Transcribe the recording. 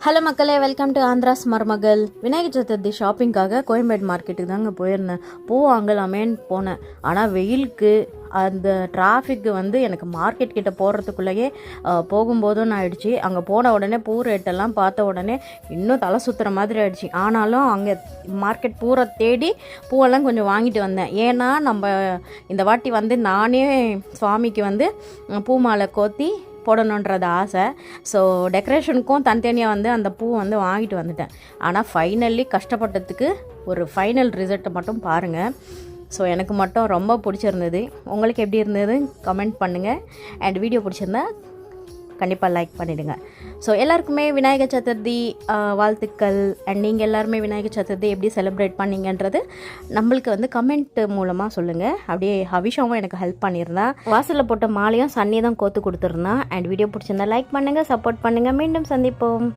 Hello மக்களே, welcome to Andhras மருமகள். விநாயகர் சதுர்த்தி ஷாப்பிங்காக கோயம்பேடு மார்க்கெட்டுக்கு தாங்க போயிருந்தேன். பூ வாங்கலாமேன்னு போனேன். ஆனால் வெயிலுக்கு அந்த டிராஃபிக்கு எனக்கு மார்க்கெட் கிட்ட போகிறதுக்குள்ளேயே போகும்போதும் ஆயிடுச்சு. அங்கே போன உடனே பூ ரேட்டெல்லாம் பார்த்த உடனே இன்னும் தலை சுற்றுற மாதிரி ஆயிடுச்சு. ஆனாலும் அங்கே மார்க்கெட் பூரை தேடி பூவெல்லாம் கொஞ்சம் வாங்கிட்டு வந்தேன். ஏன்னா நம்ம இந்த வாட்டி நானே சுவாமிக்கு பூ மாலை கோத்தி போடணுன்றது ஆசை. ஸோ டெக்கரேஷனுக்கும் தனித்தனியாக அந்த பூ வாங்கிட்டு வந்துட்டேன். ஆனால் ஃபைனலி கஷ்டப்பட்டதுக்கு ஒரு ஃபைனல் ரிசல்ட்டை மட்டும் பாருங்கள். ஸோ எனக்கு மட்டும் ரொம்ப பிடிச்சிருந்தது. உங்களுக்கு எப்படி இருந்தது கமெண்ட் பண்ணுங்கள். அண்ட் வீடியோ பிடிச்சிருந்தா கண்டிப்பாக லைக் பண்ணிவிடுங்க. ஸோ எல்லாருக்குமே விநாயகர் சதுர்த்தி வாழ்த்துக்கள். அண்ட் நீங்கள் எல்லாருமே விநாயகர் சதுர்த்தி எப்படி செலிப்ரேட் பண்ணிங்கன்றது நம்மளுக்கு கமெண்ட் மூலமாக சொல்லுங்கள். அப்படியே ஹவிஷாவும் எனக்கு ஹெல்ப் பண்ணியிருந்தேன். வாசலில் போட்ட மாலையும் சன்னி தான் கோத்து கொடுத்துருந்தான். அண்ட் வீடியோ பிடிச்சிருந்தா லைக் பண்ணுங்கள், சப்போர்ட் பண்ணுங்கள். மீண்டும் சந்திப்போம்.